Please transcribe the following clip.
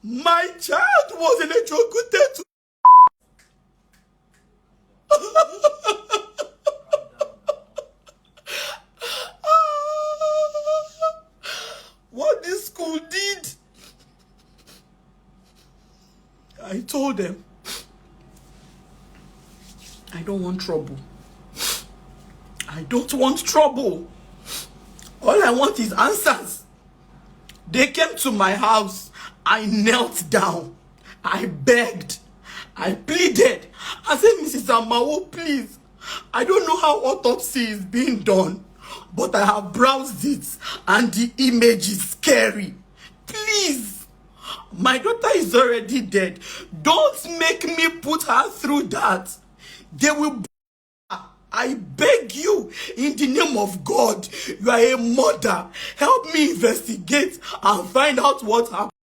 My child was electrocuted to what this school did. I told them, I don't want trouble. I don't want trouble. All I want is answers. They came to my house. I knelt down. I begged. I pleaded. I said, Mrs. Amao, please. I don't know how autopsy is being done, but I have browsed it and the image is scary. Please. My daughter is already dead. Don't make me put her through that. They will. I beg you, in the name of God, you are a mother. Help me investigate and find out what happened.